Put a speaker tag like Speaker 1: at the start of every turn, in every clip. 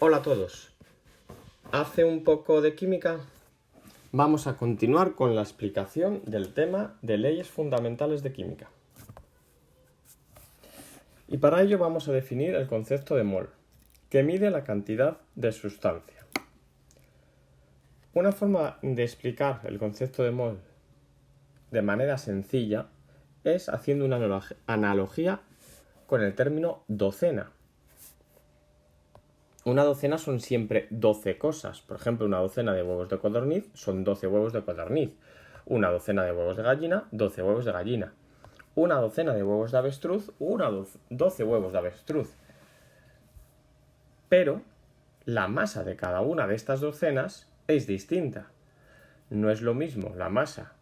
Speaker 1: Hola a todos. Hace un poco de química. Vamos a continuar con la explicación del tema de leyes fundamentales de química. Y para ello vamos a definir el concepto de mol, que mide la cantidad de sustancia. Una forma de explicar el concepto de mol de manera sencilla es haciendo una analogía con el término docena. Una docena son siempre 12 cosas. Por ejemplo, una docena de huevos de codorniz son 12 huevos de codorniz. Una docena de huevos de gallina, 12 huevos de gallina. Una docena de huevos de avestruz, 12 huevos de avestruz. Pero la masa de cada una de estas docenas es distinta. No es lo mismo la masa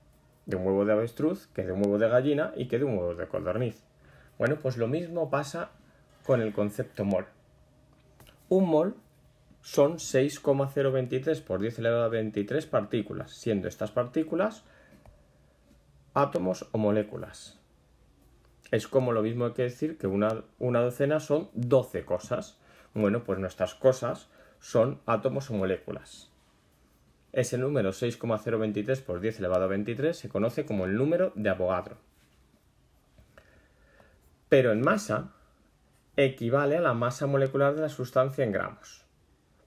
Speaker 1: de un huevo de avestruz que de un huevo de gallina y que de un huevo de codorniz. Bueno, pues lo mismo pasa con el concepto mol. Un mol son 6,023 por 10 elevado a 23 partículas, siendo estas partículas átomos o moléculas. Es como lo mismo que decir que una docena son 12 cosas. Bueno, pues nuestras cosas son átomos o moléculas. Ese número 6,023 por 10 elevado a 23 se conoce como el número de Avogadro. Pero en masa equivale a la masa molecular de la sustancia en gramos.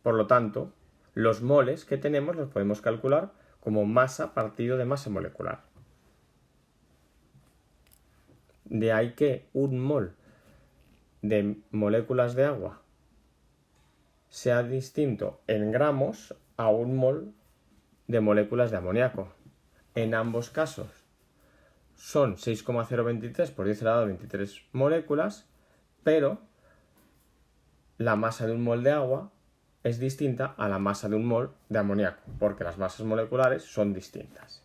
Speaker 1: Por lo tanto, los moles que tenemos los podemos calcular como masa partido de masa molecular. De ahí que un mol de moléculas de agua sea distinto en gramos a un mol de moléculas de amoníaco. En ambos casos son 6,023 por 10 elevado a 23 moléculas, pero la masa de un mol de agua es distinta a la masa de un mol de amoníaco, porque las masas moleculares son distintas.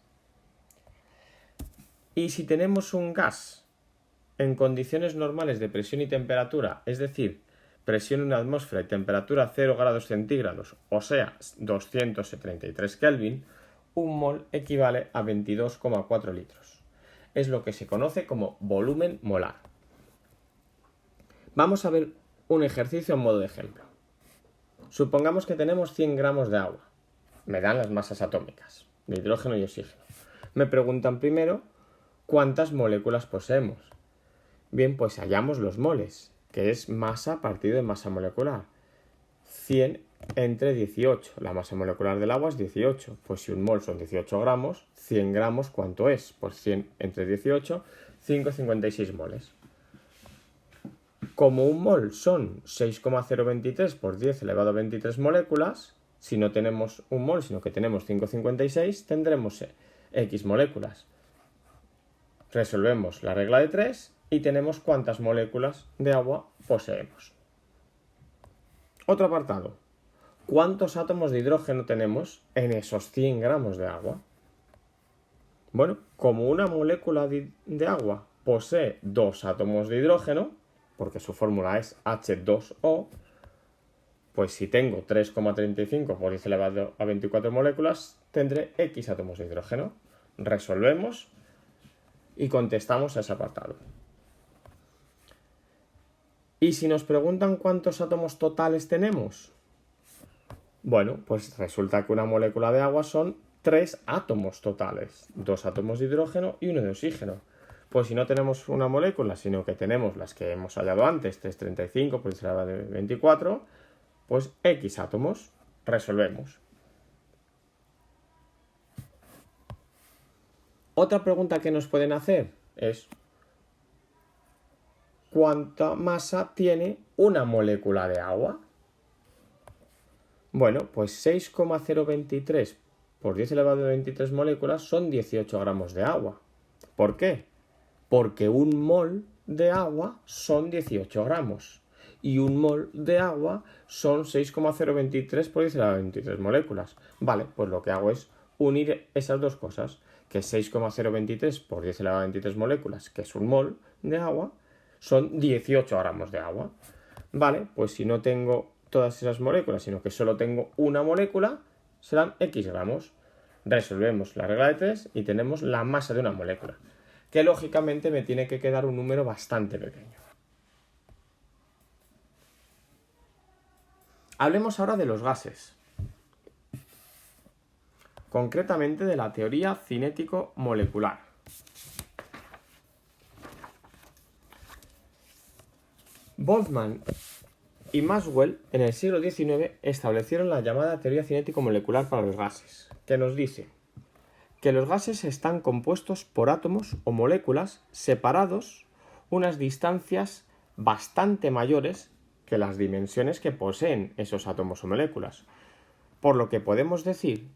Speaker 1: Y si tenemos un gas en condiciones normales de presión y temperatura, es decir, presión en una atmósfera y temperatura 0 grados centígrados, o sea, 273 Kelvin, un mol equivale a 22,4 litros. Es lo que se conoce como volumen molar. Vamos a ver un ejercicio en modo de ejemplo. Supongamos que tenemos 100 gramos de agua. Me dan las masas atómicas de hidrógeno y oxígeno. Me preguntan primero cuántas moléculas poseemos. Bien, pues hallamos los moles, que es masa partido de masa molecular. 100 entre 18. La masa molecular del agua es 18. Pues si un mol son 18 gramos, 100 gramos, ¿cuánto es? Pues 100 entre 18, 5,56 moles. Como un mol son 6,023 por 10 elevado a 23 moléculas, si no tenemos un mol, sino que tenemos 5,56, tendremos X moléculas. Resolvemos la regla de 3 y tenemos cuántas moléculas de agua poseemos. Otro apartado. ¿Cuántos átomos de hidrógeno tenemos en esos 100 gramos de agua? Bueno, como una molécula de agua posee 2 átomos de hidrógeno, porque su fórmula es H2O, pues si tengo 3,35 por 10 elevado a 24 moléculas, tendré X átomos de hidrógeno. Resolvemos y contestamos a ese apartado. ¿Y si nos preguntan cuántos átomos totales tenemos? Bueno, pues resulta que una molécula de agua son 3 átomos totales, 2 átomos de hidrógeno y 1 de oxígeno. Pues si no tenemos una molécula, sino que tenemos las que hemos hallado antes, 3,35 por 10 elevado a 24, pues X átomos. Resolvemos. Otra pregunta que nos pueden hacer es ¿cuánta masa tiene una molécula de agua? Bueno, pues 6,023 por 10 elevado a 23 moléculas son 18 gramos de agua. ¿Por qué? Porque un mol de agua son 18 gramos y un mol de agua son 6,023 por 10 elevado a 23 moléculas. Vale, pues lo que hago es unir esas dos cosas, que 6,023 por 10 elevado a 23 moléculas, que es un mol de agua, son 18 gramos de agua. Vale, pues si no tengo todas esas moléculas, sino que solo tengo una molécula, serán X gramos. Resolvemos la regla de 3 y tenemos la masa de una molécula, que lógicamente me tiene que quedar un número bastante pequeño. Hablemos ahora de los gases, concretamente de la teoría cinético-molecular. Boltzmann y Maxwell en el siglo XIX establecieron la llamada teoría cinético-molecular para los gases, que nos dice que los gases están compuestos por átomos o moléculas separados unas distancias bastante mayores que las dimensiones que poseen esos átomos o moléculas, por lo que podemos decir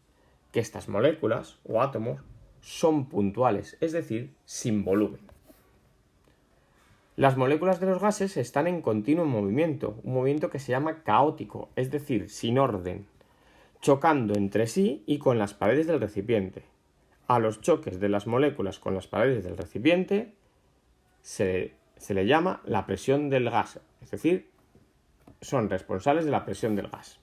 Speaker 1: que estas moléculas o átomos son puntuales, es decir, sin volumen. Las moléculas de los gases están en continuo movimiento, un movimiento que se llama caótico, es decir, sin orden, chocando entre sí y con las paredes del recipiente. A los choques de las moléculas con las paredes del recipiente se le llama la presión del gas, es decir, son responsables de la presión del gas.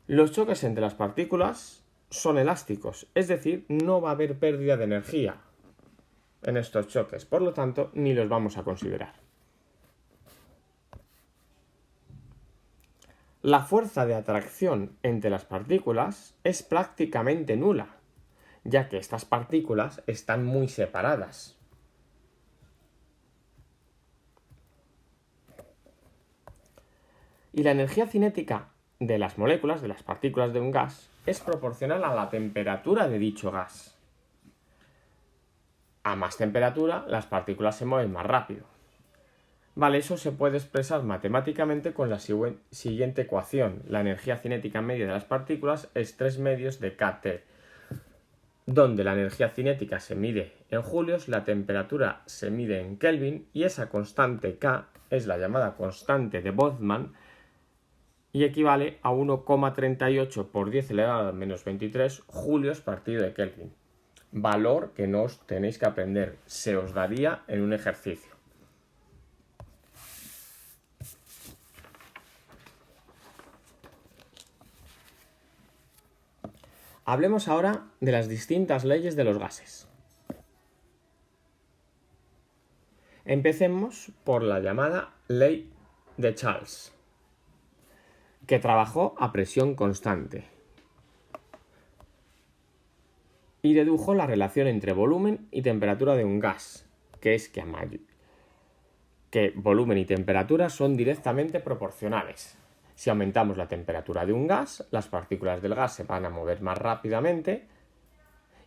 Speaker 1: Los choques entre las partículas son elásticos, es decir, no va a haber pérdida de energía en estos choques, por lo tanto, ni los vamos a considerar. La fuerza de atracción entre las partículas es prácticamente nula, ya que estas partículas están muy separadas. Y la energía cinética de las moléculas, de las partículas de un gas, es proporcional a la temperatura de dicho gas. A más temperatura, las partículas se mueven más rápido. Vale, eso se puede expresar matemáticamente con la siguiente ecuación. La energía cinética media de las partículas es 3 medios de kT, donde la energía cinética se mide en julios, la temperatura se mide en Kelvin y esa constante K es la llamada constante de Boltzmann y equivale a 1,38 por 10 elevado a menos 23 julios partido de Kelvin. Valor que no os tenéis que aprender, se os daría en un ejercicio. Hablemos ahora de las distintas leyes de los gases. Empecemos por la llamada ley de Charles, que trabajó a presión constante y dedujo la relación entre volumen y temperatura de un gas, que es que volumen y temperatura son directamente proporcionales. Si aumentamos la temperatura de un gas, las partículas del gas se van a mover más rápidamente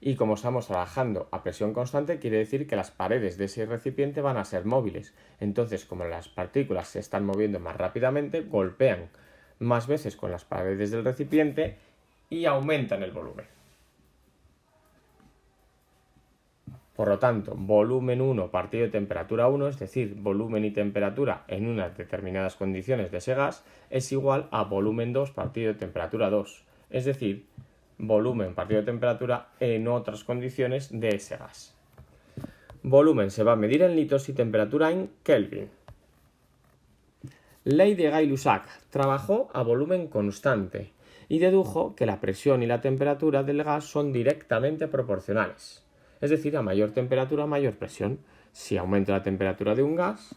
Speaker 1: y como estamos trabajando a presión constante, quiere decir que las paredes de ese recipiente van a ser móviles. Entonces, como las partículas se están moviendo más rápidamente, golpean más veces con las paredes del recipiente y aumentan el volumen. Por lo tanto, volumen 1 partido de temperatura 1, es decir, volumen y temperatura en unas determinadas condiciones de ese gas, es igual a volumen 2 partido de temperatura 2, es decir, volumen partido de temperatura en otras condiciones de ese gas. Volumen se va a medir en litros y temperatura en Kelvin. Ley de Gay-Lussac trabajó a volumen constante y dedujo que la presión y la temperatura del gas son directamente proporcionales. Es decir, a mayor temperatura, mayor presión. Si aumenta la temperatura de un gas,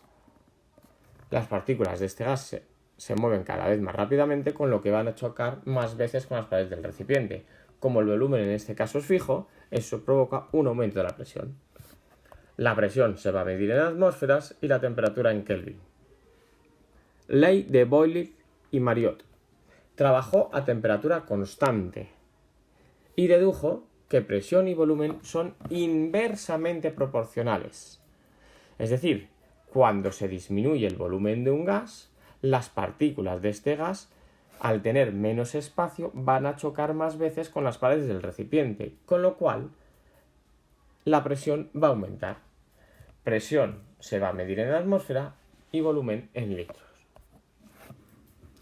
Speaker 1: las partículas de este gas se mueven cada vez más rápidamente, con lo que van a chocar más veces con las paredes del recipiente. Como el volumen en este caso es fijo, eso provoca un aumento de la presión. La presión se va a medir en atmósferas y la temperatura en Kelvin. Ley de Boyle y Mariotte. Trabajó a temperatura constante y dedujo que presión y volumen son inversamente proporcionales. Es decir, cuando se disminuye el volumen de un gas, las partículas de este gas, al tener menos espacio, van a chocar más veces con las paredes del recipiente, con lo cual la presión va a aumentar. Presión se va a medir en la atmósfera y volumen en litros.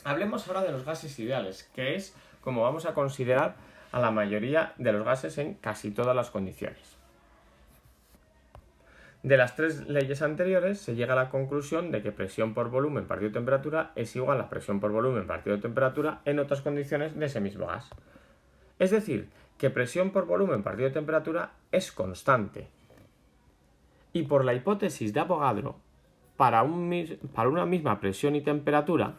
Speaker 1: Hablemos ahora de los gases ideales, que es como vamos a considerar a la mayoría de los gases en casi todas las condiciones. De las tres leyes anteriores se llega a la conclusión de que presión por volumen partido temperatura es igual a presión por volumen partido temperatura en otras condiciones de ese mismo gas. Es decir, que presión por volumen partido temperatura es constante. Y por la hipótesis de Avogadro, para una misma presión y temperatura,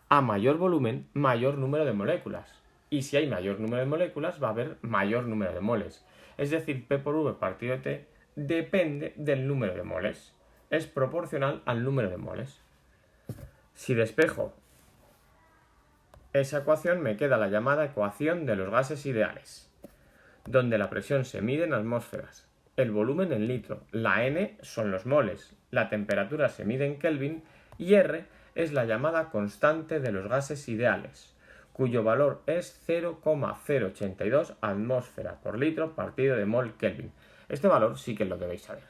Speaker 1: a mayor volumen, mayor número de moléculas. Y si hay mayor número de moléculas, va a haber mayor número de moles. Es decir, P por V partido de T depende del número de moles. Es proporcional al número de moles. Si despejo esa ecuación, me queda la llamada ecuación de los gases ideales, donde la presión se mide en atmósferas, el volumen en litro, la N son los moles, la temperatura se mide en Kelvin y R es la llamada constante de los gases ideales, cuyo valor es 0,082 atmósfera por litro partido de mol Kelvin. Este valor sí que lo debéis saber.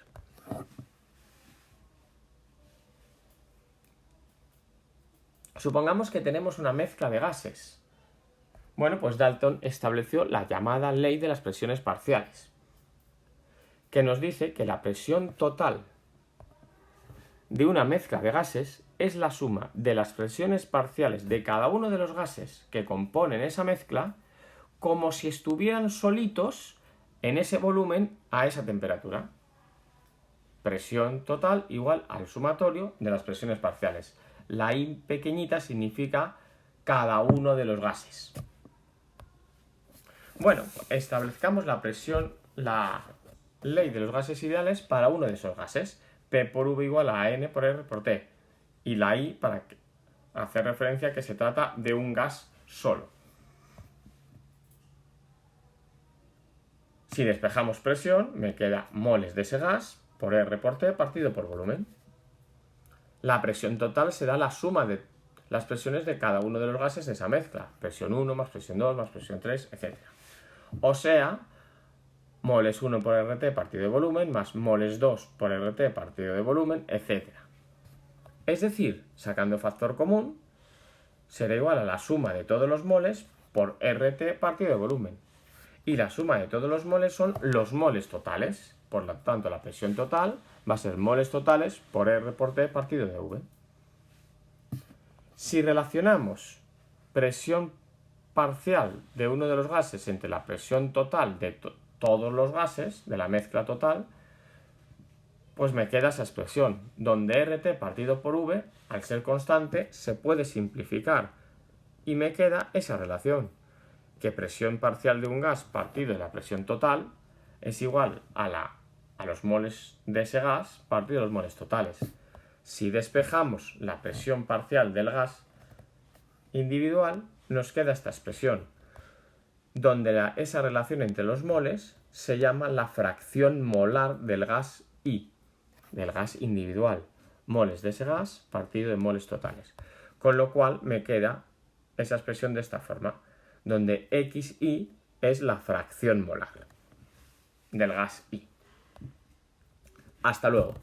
Speaker 1: Supongamos que tenemos una mezcla de gases. Bueno, pues Dalton estableció la llamada ley de las presiones parciales, que nos dice que la presión total de una mezcla de gases es la suma de las presiones parciales de cada uno de los gases que componen esa mezcla, como si estuvieran solitos en ese volumen a esa temperatura. Presión total igual al sumatorio de las presiones parciales. La I pequeñita significa cada uno de los gases. Bueno, establezcamos la ley de los gases ideales para uno de esos gases. P por V igual a N por R por T. Y la I para hacer referencia a que se trata de un gas solo. Si despejamos presión, me queda moles de ese gas por R por T partido por volumen. La presión total será la suma de las presiones de cada uno de los gases de esa mezcla. Presión 1 más presión 2 más presión 3, etc. O sea, moles 1 por RT partido de volumen más moles 2 por RT partido de volumen, etc. Es decir, sacando factor común, será igual a la suma de todos los moles por RT partido de volumen. Y la suma de todos los moles son los moles totales. Por lo tanto, la presión total va a ser moles totales por R por T partido de V. Si relacionamos presión parcial de uno de los gases entre la presión total de todos los gases, de la mezcla total, pues me queda esa expresión, donde RT partido por V, al ser constante, se puede simplificar. Y me queda esa relación, que presión parcial de un gas partido de la presión total es igual a los moles de ese gas partido de los moles totales. Si despejamos la presión parcial del gas individual, nos queda esta expresión, donde esa relación entre los moles se llama la fracción molar del gas I, del gas individual. Moles de ese gas partido de moles totales. Con lo cual me queda esa expresión de esta forma, donde XI es la fracción molar del gas I. Hasta luego.